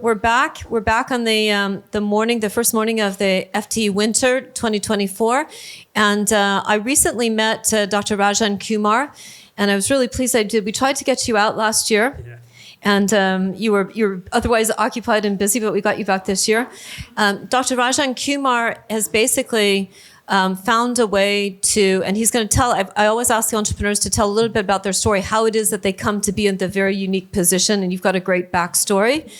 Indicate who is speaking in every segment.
Speaker 1: we're back. We're back on the first morning of the FTE Winter 2024, and I recently met Dr. Rajan Kumar, and I was really pleased I did. We tried to get you out last year. Yeah. And you were otherwise occupied and busy, but we got you back this year. Dr. Rajan Kumar has basically found a way to, and he's going to tell, I always ask the entrepreneurs to tell a little bit about their story, how it is that they come to be in the very unique position, and you've got a great backstory.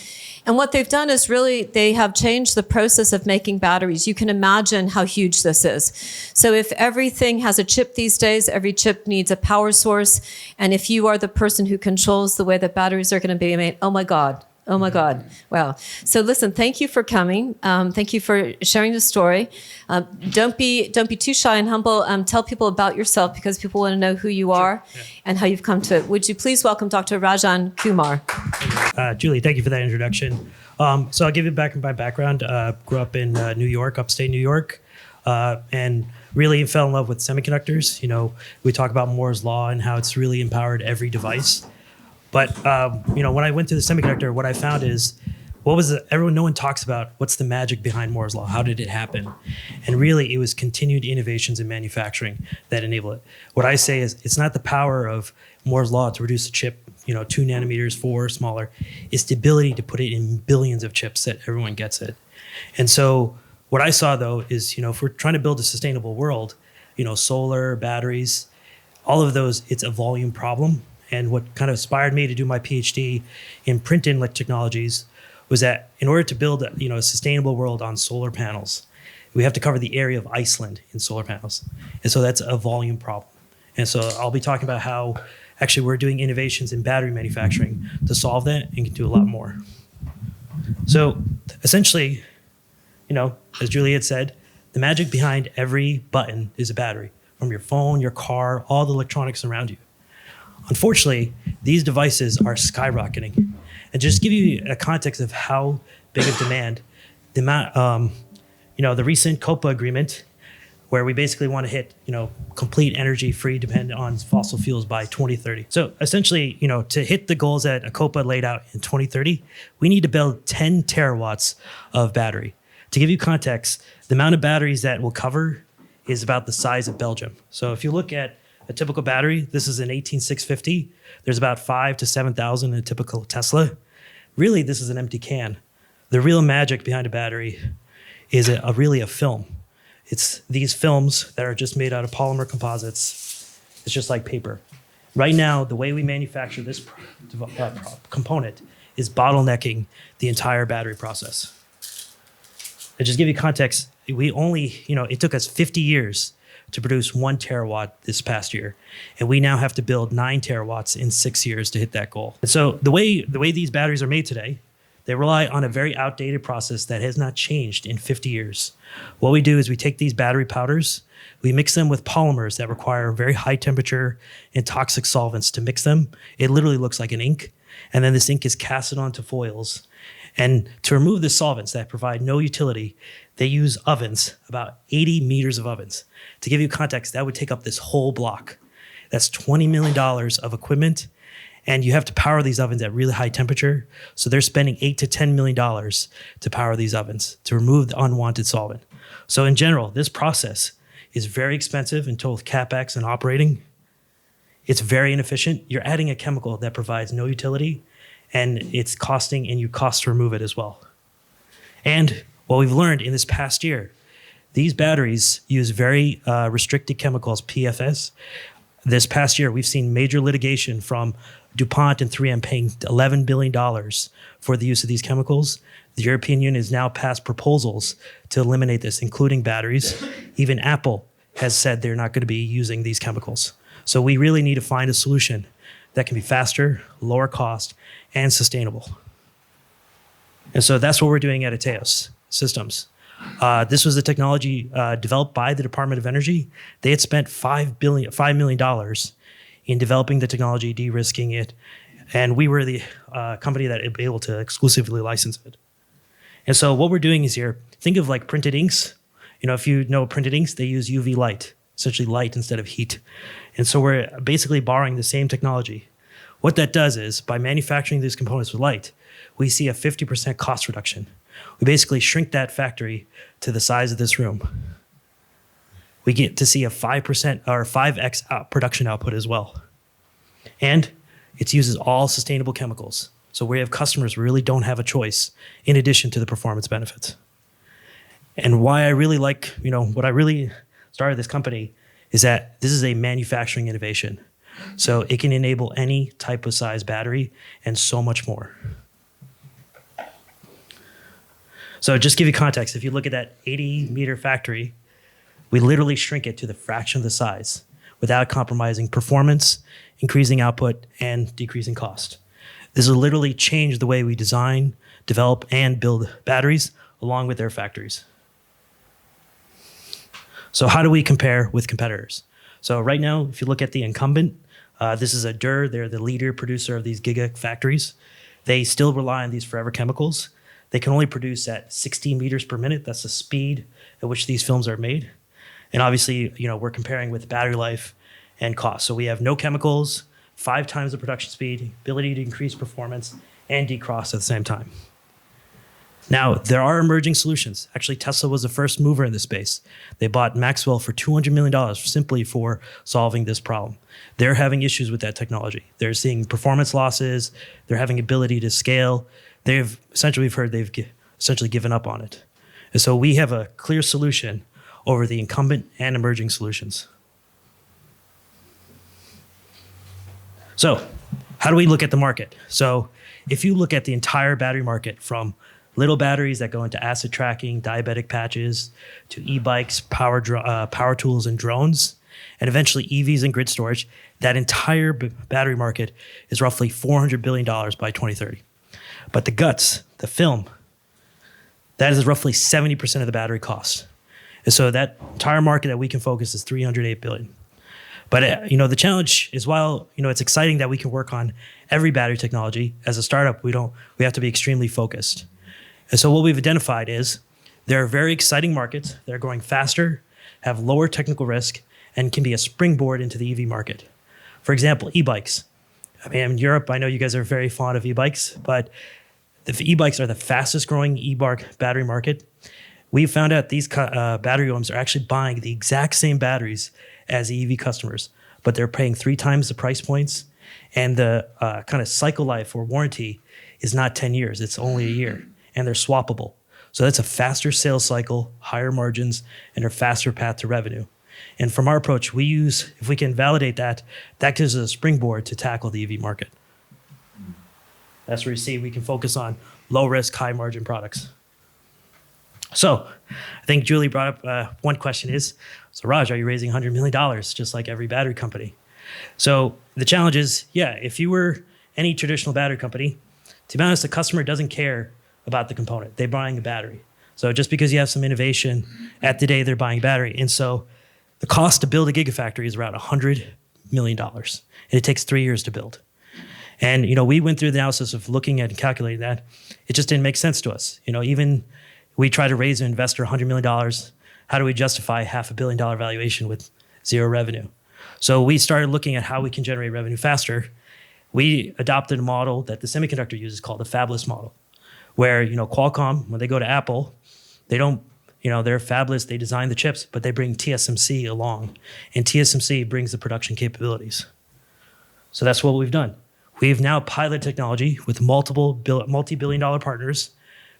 Speaker 1: And what they've done is really, they have changed the process of making batteries. You can imagine how huge this is. So if everything has a chip these days, every chip needs a power source. And if you are the person who controls the way that batteries are going to be made, oh my God. Wow. So listen, thank you for coming. Thank you for sharing the story. Don't be too shy and humble. Tell people about yourself, because people want to know who you are and how you've come to it. Would you please welcome Dr. Rajan Kumar?
Speaker 2: Julie, thank you for that introduction. So I'll give you back my background. Grew up in New York, upstate New York, and really fell in love with semiconductors. You know, we talk about Moore's Law and how it's really empowered every device. But, when I went to the semiconductor, what I found is, no one talks about what's the magic behind Moore's Law? How did it happen? And really, it was continued innovations in manufacturing that enable it. What I say is, it's not the power of Moore's Law to produce a chip, 2 nanometers, 4, smaller. It's the ability to put it in billions of chips that everyone gets it. And so what I saw, though, is, if we're trying to build a sustainable world, solar, batteries, all of those, it's a volume problem. And what kind of inspired me to do my PhD in print inlet technologies was that in order to build a sustainable world on solar panels, we have to cover the area of Iceland in solar panels. And so that's a volume problem. And so I'll be talking about how actually we're doing innovations in battery manufacturing to solve that and can do a lot more. So essentially, as Julie had said, the magic behind every button is a battery, from your phone, your car, all the electronics around you. Unfortunately, these devices are skyrocketing. And just give you a context of how big of demand, the amount, the recent COPA agreement, where we basically want to hit, complete energy free dependent on fossil fuels by 2030. So essentially, to hit the goals that COPA laid out in 2030, we need to build 10 terawatts of battery. To give you context, the amount of batteries that will cover is about the size of Belgium. So if you look at a typical battery, this is an 18650. There's about 5,000 to 7,000 in a typical Tesla. Really, this is an empty can. The real magic behind a battery is really a film. It's these films that are just made out of polymer composites. It's just like paper. Right now, the way we manufacture this component is bottlenecking the entire battery process. To just give you context, it took us 50 years to produce 1 terawatt this past year. And we now have to build 9 terawatts in 6 years to hit that goal. And so the way these batteries are made today, they rely on a very outdated process that has not changed in 50 years. What we do is we take these battery powders, we mix them with polymers that require very high temperature and toxic solvents to mix them. It literally looks like an ink. And then this ink is casted onto foils. And to remove the solvents that provide no utility, they use ovens, about 80 meters of ovens. To give you context, that would take up this whole block. That's $20 million of equipment. And you have to power these ovens at really high temperature. So they're spending $8 to $10 million to power these ovens, to remove the unwanted solvent. So in general, this process is very expensive in total CapEx and operating. It's very inefficient. You're adding a chemical that provides no utility, and it's costing, and you cost to remove it as well. And what we've learned in this past year, these batteries use very restricted chemicals, PFS. This past year, we've seen major litigation from DuPont and 3M paying $11 billion for the use of these chemicals. The European Union has now passed proposals to eliminate this, including batteries. Even Apple has said they're not going to be using these chemicals. So we really need to find a solution that can be faster, lower cost, and sustainable. And so that's what we're doing at Ateios Systems. This was the technology developed by the Department of Energy. They had spent $5 million in developing the technology, de-risking it, and we were the company that was able to exclusively license it. And so what we're doing is here, think of like printed inks. If you know printed inks, they use UV light, essentially light instead of heat. And so we're basically borrowing the same technology. What that does is, by manufacturing these components with light, we see a 50% cost reduction. We basically shrink that factory to the size of this room. We get to see a 5% or 5x production output as well. And it uses all sustainable chemicals. So we have customers who really don't have a choice in addition to the performance benefits. And why I really like, what I really started this company is that this is a manufacturing innovation. So it can enable any type of size battery and so much more. So just to give you context, if you look at that 80-meter factory, we literally shrink it to the fraction of the size without compromising performance, increasing output, and decreasing cost. This will literally change the way we design, develop, and build batteries along with their factories. So how do we compare with competitors? So right now, if you look at the incumbent, this is a Dur. They're the leader producer of these gigafactories. They still rely on these forever chemicals. They can only produce at 60 meters per minute. That's the speed at which these films are made. And obviously, we're comparing with battery life and cost. So we have no chemicals, 5 times the production speed, ability to increase performance, and decross at the same time. Now, there are emerging solutions. Actually, Tesla was the first mover in this space. They bought Maxwell for $200 million simply for solving this problem. They're having issues with that technology. They're seeing performance losses. They're having ability to scale. We've essentially given up on it. And so we have a clear solution over the incumbent and emerging solutions. So how do we look at the market? So if you look at the entire battery market, from little batteries that go into asset tracking, diabetic patches, to e-bikes, power tools, and drones, and eventually EVs and grid storage, that entire battery market is roughly $400 billion by 2030. But the guts, the film, that is roughly 70% of the battery cost. And so that entire market that we can focus is $308 billion. But the challenge is, while it's exciting that we can work on every battery technology, as a startup, we have to be extremely focused. And so what we've identified is there are very exciting markets that are growing faster, have lower technical risk, and can be a springboard into the EV market. For example, e-bikes. In Europe, I know you guys are very fond of e-bikes, but the e-bikes are the fastest growing e-bike battery market. We found out these battery OEMs are actually buying the exact same batteries as EV customers, but they're paying 3 times the price points, and the kind of cycle life or warranty is not 10 years, it's only a year, and they're swappable. So that's a faster sales cycle, higher margins, and a faster path to revenue. And from our approach, if we can validate that gives us a springboard to tackle the EV market. That's where you see we can focus on low risk, high margin products. So I think Julie brought up one question is, so Raj, are you raising $100 million just like every battery company? So the challenge is, if you were any traditional battery company, to be honest, the customer doesn't care about the component. They're buying a battery. So just because you have some innovation, at the day they're buying a battery. And so the cost to build a gigafactory is around $100 million. And it takes 3 years to build. And we went through the analysis of looking at and calculating that. It just didn't make sense to us. Even we try to raise an investor $100 million. How do we justify $500 million valuation with zero revenue? So we started looking at how we can generate revenue faster. We adopted a model that the semiconductor uses called the fabless model, where Qualcomm, when they go to Apple, they don't, they're fabless, they design the chips, but they bring TSMC along, and TSMC brings the production capabilities. So that's what we've done. We've now piloted technology with multi-billion-dollar partners,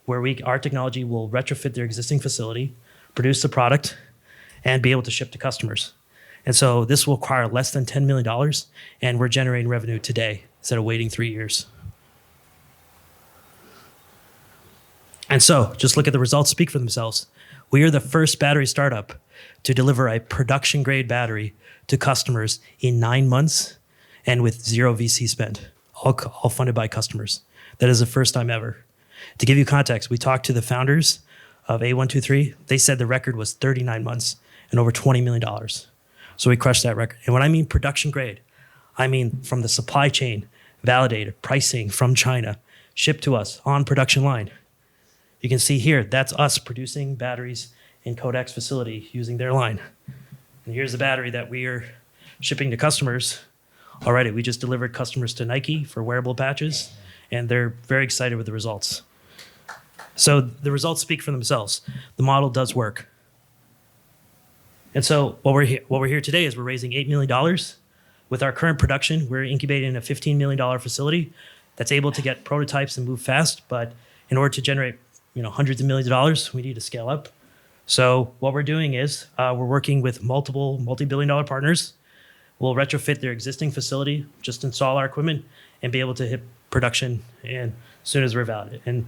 Speaker 2: where our technology will retrofit their existing facility, produce the product, and be able to ship to customers. And so this will require less than $10 million, and we're generating revenue today instead of waiting 3 years. And so just look at the results speak for themselves. We are the first battery startup to deliver a production-grade battery to customers in 9 months and with zero VC spend, all funded by customers. That is the first time ever. To give you context, we talked to the founders of A123. They said the record was 39 months and over $20 million. So we crushed that record. And when I mean production grade, I mean from the supply chain, validated, pricing from China, shipped to us on production line. You can see here, that's us producing batteries in Kodak's facility using their line. And here's the battery that we are shipping to customers already. We just delivered customers to Nike for wearable patches, and they're very excited with the results. So the results speak for themselves. The model does work. And so what we're here today is we're raising $8 million. With our current production, we're incubating a $15 million facility that's able to get prototypes and move fast. But in order to generate hundreds of millions of dollars, we need to scale up. So what we're doing is we're working with multiple multi-billion-dollar partners. We'll retrofit their existing facility, just install our equipment, and be able to hit production as soon as we're validated. And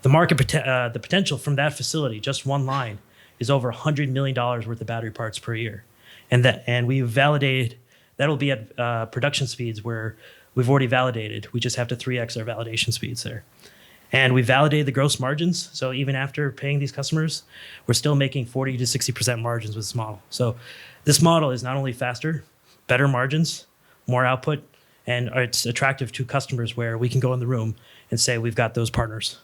Speaker 2: the market, the potential from that facility, just one line, is over $100 million worth of battery parts per year. And we've validated, that'll be at production speeds where we've already validated. We just have to 3x our validation speeds there. And we validated the gross margins. So even after paying these customers, we're still making 40 to 60% margins with this model. So this model is not only faster, better margins, more output, and it's attractive to customers where we can go in the room and say, we've got those partners.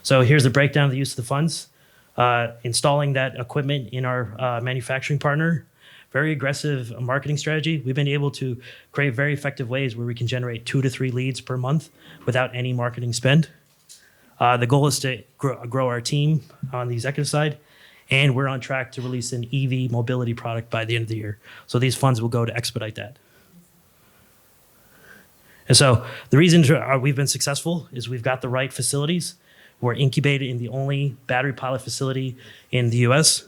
Speaker 2: So here's the breakdown of the use of the funds. Installing that equipment in our manufacturing partner, very aggressive marketing strategy. We've been able to create very effective ways where we can generate 2 to 3 leads per month without any marketing spend. The goal is to grow our team on the executive side, and we're on track to release an EV mobility product by the end of the year. So these funds will go to expedite that. And so the reason we've been successful is we've got the right facilities. We're incubated in the only battery pilot facility in the US.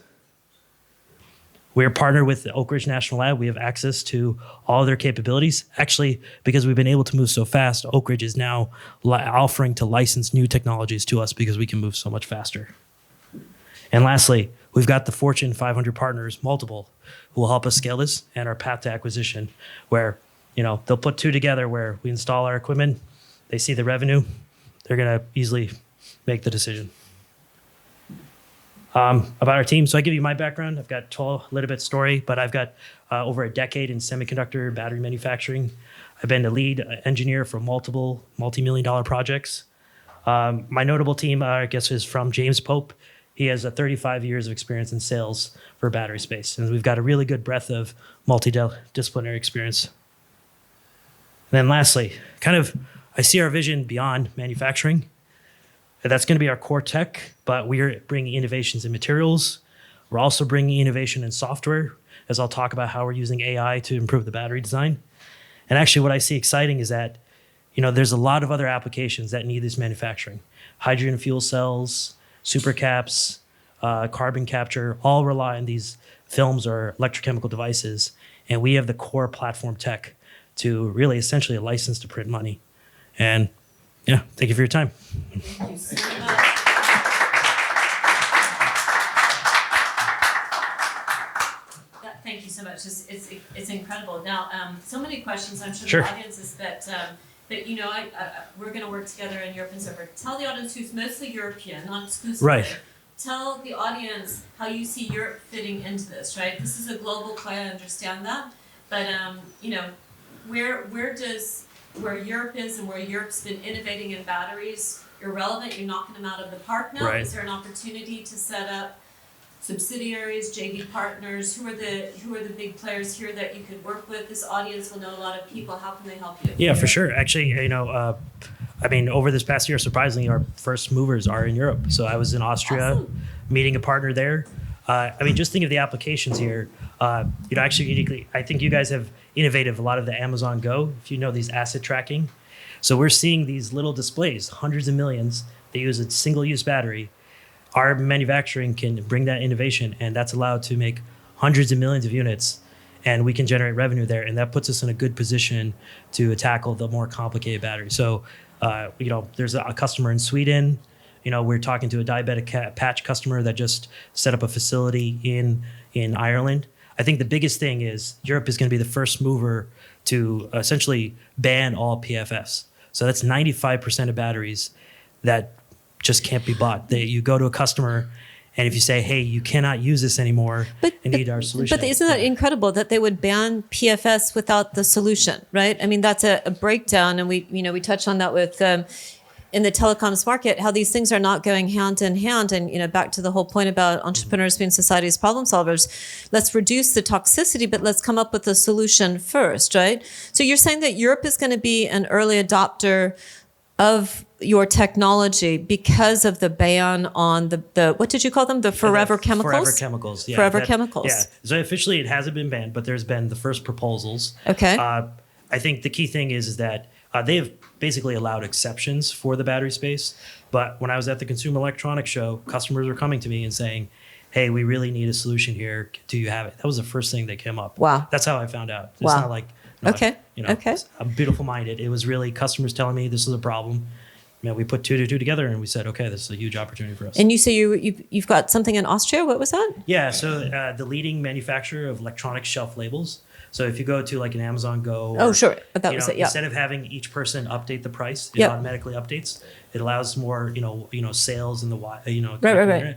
Speaker 2: We're partnered with the Oak Ridge National Lab. We have access to all their capabilities. Actually, because we've been able to move so fast, Oak Ridge is now offering to license new technologies to us because we can move so much faster. And lastly, we've got the Fortune 500 partners, multiple, who will help us scale this, and our path to acquisition, where they'll put 2 together where we install our equipment, they see the revenue, they're going to easily make the decision. About our team, so I give you my background. I've got a little bit story, but I've got over a decade in semiconductor battery manufacturing. I've been the lead engineer for multiple multi-million-dollar projects. My notable team, I guess, is from James Pope. He has 35 years of experience in sales for battery space, and we've got a really good breadth of multidisciplinary experience. And then lastly, I see our vision beyond manufacturing. That's going to be our core tech, but we're bringing innovations in materials. We're also bringing innovation in software, as I'll talk about how we're using AI to improve the battery design. And actually what I see exciting is that, there's a lot of other applications that need this manufacturing. Hydrogen fuel cells, supercaps, carbon capture, all rely on these films or electrochemical devices. And we have the core platform tech to really essentially a license to print money. And thank you for your time.
Speaker 1: Thank you so much. Thank you so much. It's incredible. Now, so many questions. I'm sure the audience is that we're going to work together in Europe and so forth. Tell the audience who's mostly European, not exclusively. Right. Tell the audience how you see Europe fitting into this. Right. This is a global play. I understand that, but where Europe is and where Europe's been innovating in batteries, irrelevant, you're knocking them out of the park now. Right. Is there an opportunity to set up subsidiaries, JV partners? Who are the big players here that you could work with? This audience will know a lot of people. How can they help you? Yeah, for sure. Actually, over this past year, surprisingly, our first movers are in Europe. So I was in Austria, meeting a partner there. Just think of the applications here. Actually, uniquely, I think you guys have innovated a lot of the Amazon Go, if you know these asset tracking. So we're seeing these little displays, hundreds of millions. They use a single-use battery. Our manufacturing can bring that innovation, and that's allowed to make hundreds of millions of units, and we can generate revenue there, and that puts us in a good position to tackle the more complicated batteries. So, there's a customer in Sweden. We're talking to a diabetic patch customer that just set up a facility in Ireland. I think the biggest thing is Europe is going to be the first mover to essentially ban all PFS. So that's 95% of batteries that just can't be bought. You go to a customer, and if you say, hey, you cannot use this anymore, and need our solution. But isn't that incredible that they would ban PFS without the solution, right? That's a breakdown, and we touched on that with in the telecoms market, how these things are not going hand in hand. And, back to the whole point about entrepreneurs being society's problem solvers, let's reduce the toxicity, but let's come up with a solution first, right? So you're saying that Europe is going to be an early adopter of your technology because of the ban on the what did you call them? The forever chemicals?
Speaker 2: Forever chemicals, yeah.
Speaker 1: Forever chemicals.
Speaker 2: Yeah. So officially it hasn't been banned, but there's been the first proposals.
Speaker 1: Okay.
Speaker 2: I think the key thing is that they have basically allowed exceptions for the battery space. But when I was at the Consumer Electronics Show, customers were coming to me and saying, hey, we really need a solution here. Do you have it? That was the first thing that came up.
Speaker 1: Wow.
Speaker 2: That's how I found out. It's
Speaker 1: Wow.
Speaker 2: not like,
Speaker 1: Okay. Okay.
Speaker 2: I'm beautiful minded. It was really customers telling me this is a problem. We put two to two together and we said, okay, this is a huge opportunity for us.
Speaker 1: And you say you've got something in Austria. What was that?
Speaker 2: Yeah, so the leading manufacturer of electronic shelf labels. So if you go to like an Amazon Go,
Speaker 1: Oh, sure. That was it. Yeah.
Speaker 2: instead of having each person update the price, it
Speaker 1: Yep.
Speaker 2: automatically updates. It allows more, sales in the
Speaker 1: Right.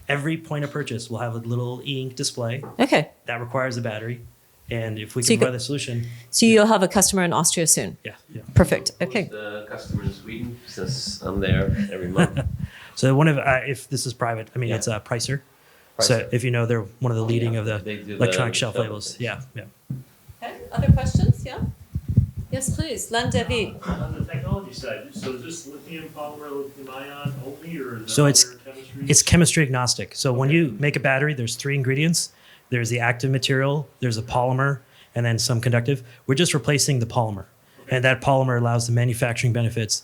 Speaker 2: Every point of purchase will have a little e-ink display
Speaker 1: Okay.
Speaker 2: that requires a battery, and if we
Speaker 1: So
Speaker 2: can
Speaker 1: you
Speaker 2: provide the solution,
Speaker 1: So you'll have a customer in Austria soon.
Speaker 2: yeah.
Speaker 1: Perfect.
Speaker 3: Who's
Speaker 1: Okay.
Speaker 3: the customer in Sweden, since I'm there every month?
Speaker 2: So one of if this is private, it's a Pricer. So
Speaker 3: Pricer.
Speaker 2: if they're one of the leading of the
Speaker 3: They do the
Speaker 2: electronic shelf
Speaker 3: shelf
Speaker 2: labels.
Speaker 3: labels.
Speaker 2: Yeah.
Speaker 1: Okay. Other questions? Yeah. Yes, please. Len Devi.
Speaker 4: On the technology side, so is this lithium polymer, lithium ion only, or is
Speaker 2: So
Speaker 4: there
Speaker 2: it's-
Speaker 4: other chemistries?
Speaker 2: It's chemistry agnostic. So when you make a battery, there's three ingredients. There's the active material, there's a polymer, and then some conductive. We're just replacing the polymer. And that polymer allows the manufacturing benefits,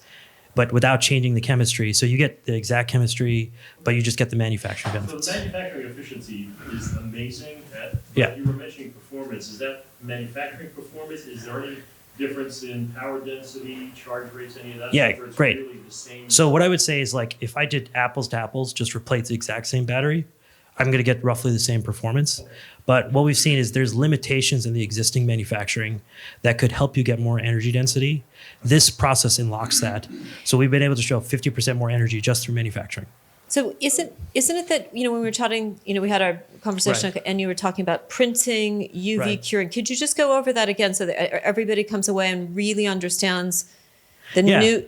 Speaker 2: but without changing the chemistry. So you get the exact chemistry, but you just get the manufacturing
Speaker 4: So
Speaker 2: benefits.
Speaker 4: manufacturing efficiency is amazing.
Speaker 2: Yeah.
Speaker 4: You were mentioning performance. Is that manufacturing performance? Is there any difference in power density, charge rates, any of that?
Speaker 2: Yeah,
Speaker 4: stuff, or it's
Speaker 2: great.
Speaker 4: really the same?
Speaker 2: So what I would say is like if I did apples to apples, just replace the exact same battery, I'm going to get roughly the same performance. But what we've seen is there's limitations in the existing manufacturing that could help you get more energy density. This process unlocks that. So we've been able to show 50% more energy just through manufacturing.
Speaker 1: So isn't it that when we were chatting, we had our conversation
Speaker 2: Right.
Speaker 1: and you were talking about printing, UV
Speaker 2: Right.
Speaker 1: curing. Could you just go over that again so that everybody comes away and really understands the
Speaker 2: Yeah.
Speaker 1: new?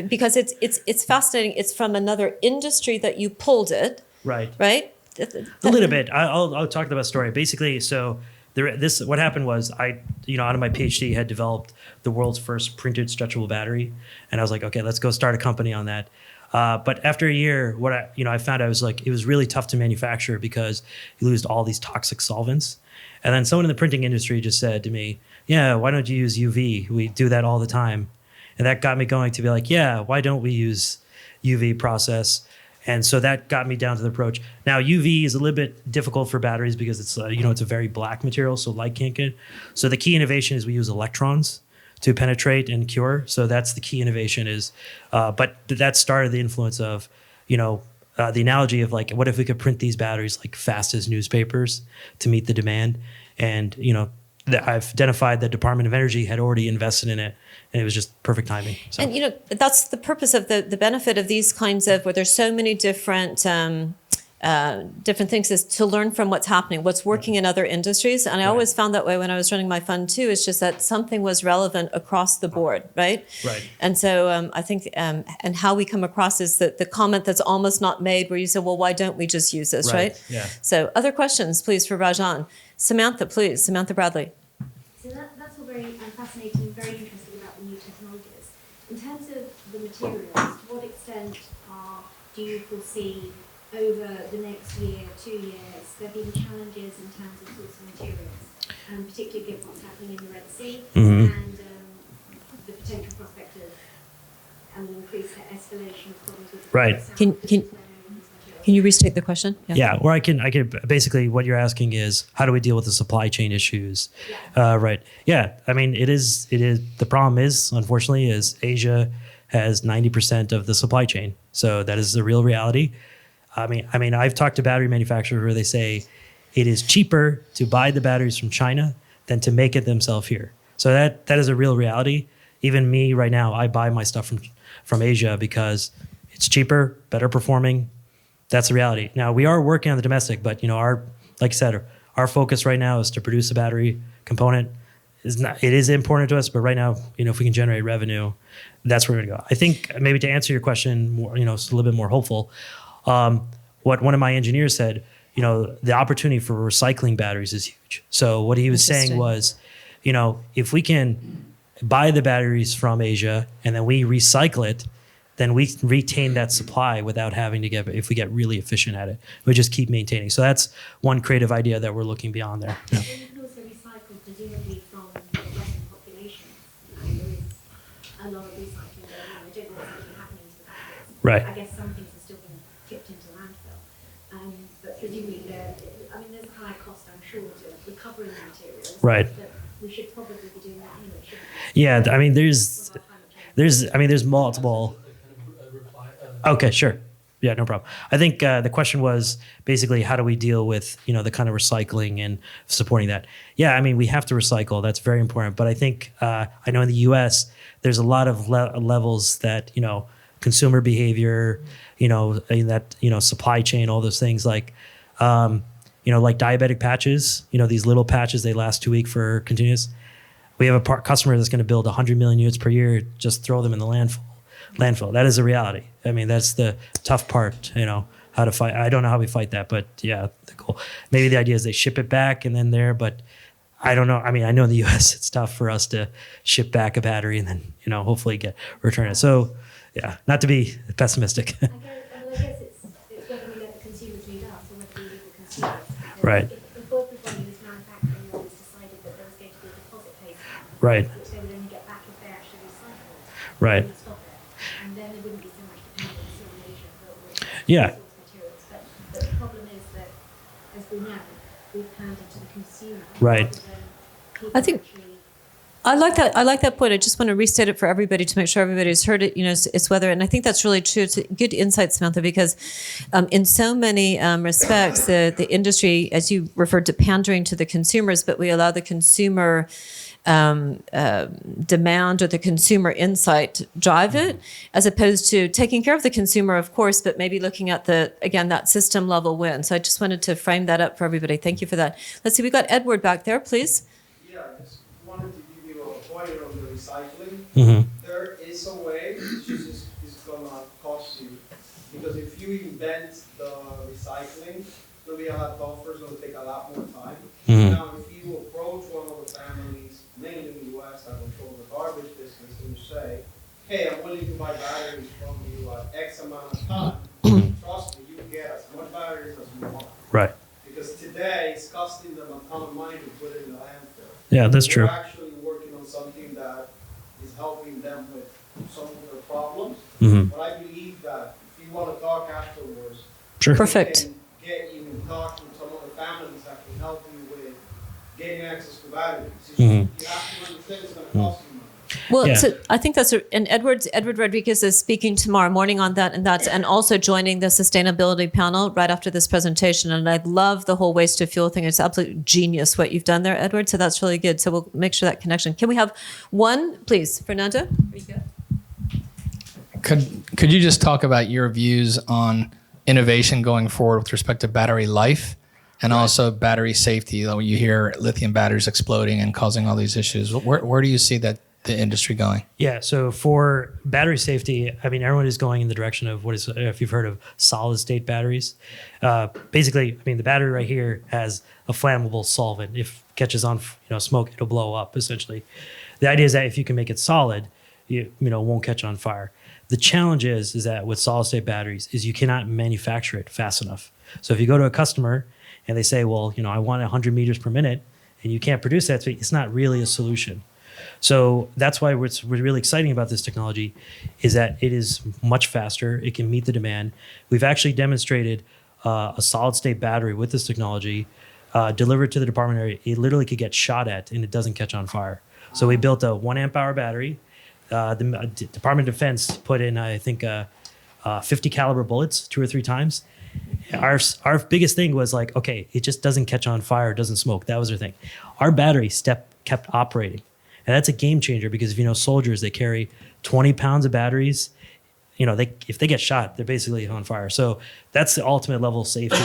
Speaker 1: Because it's fascinating. It's from another industry that you pulled it,
Speaker 2: Right.
Speaker 1: right?
Speaker 2: A little bit. I'll talk about a story. Basically, so what happened was I, out of my PhD, had developed the world's first printed stretchable battery, and I was like, okay, let's go start a company on that. But after a year, what I found out was like it was really tough to manufacture because you lose all these toxic solvents. And then someone in the printing industry just said to me, "Yeah, why don't you use UV? We do that all the time." And that got me going to be like, "Yeah, why don't we use UV process?" And so that got me down to the approach. Now UV is a little bit difficult for batteries because it's it's a very black material, so light can't get. So the key innovation is we use electrons to penetrate and cure. So that's the key innovation is, but that started the influence of, the analogy of like, what if we could print these batteries like fast as newspapers to meet the demand? And, I've identified the Department of Energy had already invested in it, and it was just perfect timing. So.
Speaker 1: And that's the purpose of the benefit of these kinds of where there's so many different things is to learn from what's happening, what's working in other industries. And I always found that way when I was running my fund too. It's just that something was relevant across the board, right?
Speaker 2: Right.
Speaker 1: And so I think and how we come across is the comment that's almost not made where you say, well, why don't we just use this, right?
Speaker 2: Yeah.
Speaker 1: So other questions, please, for Rajan. Samantha, please. Samantha Bradley.
Speaker 5: So that's all very fascinating, very interesting about the new technologies. In terms of the materials, to what extent do you foresee over the next year, 2 years, there being challenges in terms of sourcing materials, particularly given what's happening in the Red Sea and the potential prospect of an increased escalation of problems with
Speaker 2: Right.
Speaker 1: Can you restate the question?
Speaker 2: Yeah, or I can basically what you're asking is how do we deal with the supply chain issues? Right. Yeah. I mean, it is the problem is unfortunately is Asia has 90% of the supply chain. So that is the real reality. I mean, I've talked to battery manufacturers where they say it is cheaper to buy the batteries from China than to make it themselves here. So that is a real reality. Even me right now, I buy my stuff from Asia because it's cheaper, better performing. That's the reality. Now we are working on the domestic, but like I said, our focus right now is to produce a battery component it is important to us, but right now, if we can generate revenue, that's where we're gonna go. I think maybe to answer your question more, it's a little bit more hopeful. What one of my engineers said, the opportunity for recycling batteries is huge. So what he was saying was, if we can buy the batteries from Asia and then we recycle it, then we retain that supply without having to if we get really efficient at it. We just keep maintaining. So that's one creative idea that we're looking beyond there. Yeah.
Speaker 5: You can also recycle presumably from the Western population. There is a lot of recycling going on. I don't know what's actually happening to the batteries.
Speaker 2: Right.
Speaker 5: I guess some things are still being tipped into landfill. But presumably there's a high cost, I'm sure, to recovering the materials.
Speaker 2: Right.
Speaker 5: But we should probably be doing that anyway, shouldn't we?
Speaker 2: Yeah, there's multiple. Okay, sure. Yeah, no problem. I think the question was basically how do we deal with the kind of recycling and supporting that. Yeah, we have to recycle. That's very important. But I think I know in the U.S. there's a lot of levels that consumer behavior, supply chain, all those things like like diabetic patches. These little patches, they last 2 weeks for continuous. We have a customer that's going to build 100 million units per year. Just throw them in the landfill. That is a reality. That's the tough part, how to fight. I don't know how we fight that, but yeah, the goal. Maybe the idea is they ship it back and then but I don't know. I know in the US it's tough for us to ship back a battery and then, hopefully return it. So yeah, not to be pessimistic.
Speaker 5: I guess it's whether we let the consumers lead us or whether we lead the consumers.
Speaker 2: Right.
Speaker 5: If everybody who's manufacturing was decided that there was going to be a deposit paid,
Speaker 2: Right.
Speaker 5: which they would only get back if they actually recycle it,
Speaker 2: Right.
Speaker 5: they would stop it. And then there wouldn't be so much dependence on Asia for
Speaker 2: Yeah.
Speaker 5: source materials. But the problem is that, as we know, we've turned into the consumer.
Speaker 2: Right.
Speaker 5: rather than people
Speaker 1: I think-
Speaker 5: actually-
Speaker 1: I like that point. I just want to restate it for everybody to make sure everybody's heard it. It's whether, and I think that's really true. It's a good insight, Samantha, because in so many respects, the industry, as you referred to, pandering to the consumers, but we allow the consumer demand or the consumer insight drive it, as opposed to taking care of the consumer, of course, but maybe looking at that system level win. So I just wanted to frame that up for everybody. Thank you for that. Let's see, we got Edward back there, please.
Speaker 6: Yeah, I just wanted to give you a point on the recycling.
Speaker 2: Mm-hmm.
Speaker 6: There is a way, it's gonna cost you. Because if you invent the recycling, it'll be a lot tougher, so it'll take a lot more time.
Speaker 2: Mhm.
Speaker 6: Now, if you approach one of the families, mainly in the US, that control the garbage business, and you say, hey, I'm willing to buy batteries from you at X amount of time, trust me, you can get as much batteries as you want.
Speaker 2: Right.
Speaker 6: Because today, it's costing them a ton of money to put it in the landfill.
Speaker 2: Yeah, that's true.
Speaker 6: We're actually working on something that is helping them with some of their problems.
Speaker 2: Mm-hmm.
Speaker 6: But I believe that if you want to talk afterwards,
Speaker 2: Sure.
Speaker 1: Perfect.
Speaker 6: we can get you in touch with some of the families that can help you with getting access to batteries. You
Speaker 2: Mhm.
Speaker 6: have to understand it's going to cost you money.
Speaker 1: Well,
Speaker 2: Yeah.
Speaker 1: so I think and Edward Rodriguez is speaking tomorrow morning on that, and also joining the sustainability panel right after this presentation. And I love the whole waste to fuel thing. It's absolute genius what you've done there, Edward. So that's really good. So we'll make sure that connection. Can we have one, please, Fernando?
Speaker 7: Could you just talk about your views on innovation going forward with respect to battery life and also battery safety? When you hear lithium batteries exploding and causing all these issues, where do you see that the industry going?
Speaker 2: Yeah, so for battery safety, everyone is going in the direction of if you've heard of solid state batteries. Basically, the battery right here has a flammable solvent. If it catches on smoke, it'll blow up, essentially. The idea is that if you can make it solid, it won't catch on fire. The challenge is that with solid state batteries is you cannot manufacture it fast enough. So if you go to a customer and they say, well, I want 100 meters per minute, and you can't produce that, so it's not really a solution. So that's why what's really exciting about this technology is that it is much faster. It can meet the demand. We've actually demonstrated a solid state battery with this technology delivered to the department area. It literally could get shot at and it doesn't catch on fire. So we built a 1 amp hour battery. The Department of Defense put in, I think, 50 caliber bullets 2 or 3 times. Our biggest thing was like, okay, it just doesn't catch on fire, it doesn't smoke. That was our thing. Our battery kept operating. And that's a game changer because soldiers, they carry 20 pounds of batteries. If they get shot, they're basically on fire. So that's the ultimate level of safety.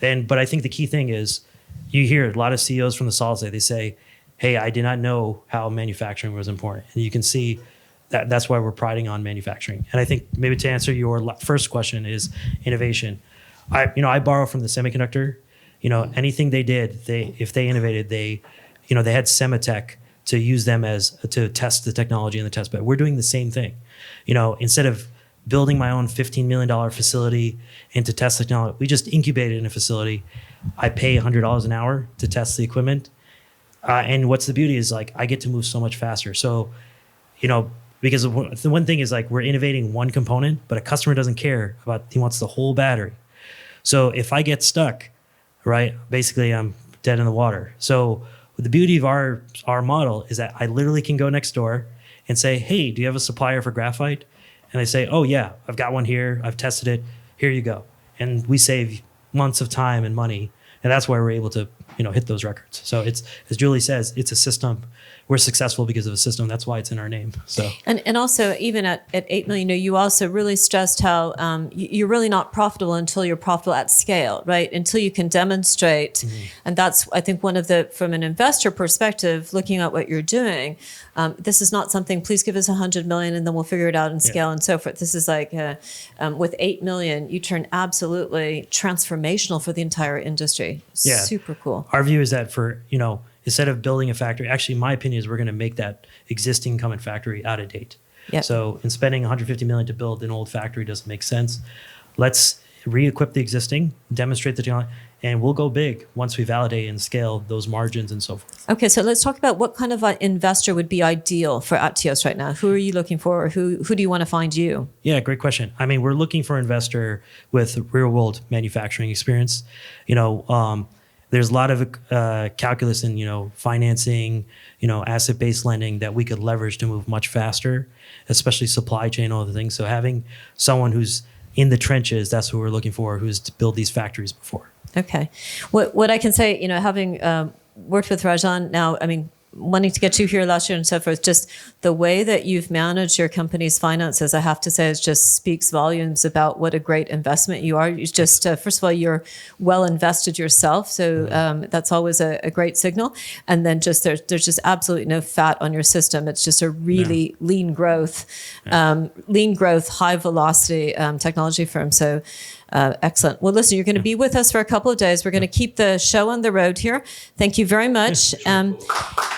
Speaker 2: But I think the key thing is you hear a lot of CEOs from the solid state, they say, hey, I did not know how manufacturing was important. And you can see that's why we're priding on manufacturing. And I think maybe to answer your first question is innovation. I borrow from the semiconductor. Anything they did, if they innovated, they had Semitech to use them to test the technology in the test bed. We're doing the same thing. Instead of building my own $15 million facility and to test technology, we just incubated in a facility. I pay $100 an hour to test the equipment. And what's the beauty is I get to move so much faster. So, because the one thing is we're innovating one component, but a customer doesn't care he wants the whole battery. So if I get stuck, right, basically I'm dead in the water. So the beauty of our model is that I literally can go next door and say, hey, do you have a supplier for graphite? And they say, oh yeah, I've got one here. I've tested it. Here you go. And we save months of time and money. And that's why we're able to, hit those records. So it's, as Julie says, it's a system. We're successful because of a system. That's why it's in our name. So
Speaker 1: and also even at 8 million, you also really stressed how you're really not profitable until you're profitable at scale, right? Until you can demonstrate. Mm-hmm. And that's, I think, one of from an investor perspective, looking at what you're doing, this is not something, please give us 100 million and then we'll figure it out in scale and so forth. This is with 8 million, you turn absolutely transformational for the entire industry.
Speaker 2: Yeah.
Speaker 1: Super cool.
Speaker 2: Our view is that instead of building a factory, actually, my opinion is we're going to make that existing incumbent factory out of date.
Speaker 1: Yep.
Speaker 2: So in spending 150 million to build an old factory doesn't make sense. Let's re-equip the existing, demonstrate the technology, and we'll go big once we validate and scale those margins and so forth.
Speaker 1: Okay, so let's talk about what kind of an investor would be ideal for Ateios right now. Who are you looking for, or who do you want to find you?
Speaker 2: Yeah, great question. I mean, we're looking for an investor with real-world manufacturing experience. There's a lot of calculus in, financing, asset-based lending that we could leverage to move much faster, especially supply chain, all the things. So having someone who's in the trenches, that's who we're looking for, who's to build these factories before.
Speaker 1: Okay. What I can say, having worked with Rajan now, wanting to get you here last year and so forth, just the way that you've managed your company's finances, I have to say, it just speaks volumes about what a great investment you are. You just, first of all, you're well invested yourself. So that's always a great signal. And then just there's just absolutely no fat on your system. It's just a really lean growth, high velocity technology firm. So excellent. Well, listen, you're going to be with us for a couple of days. We're going to keep the show on the road here. Thank you very much.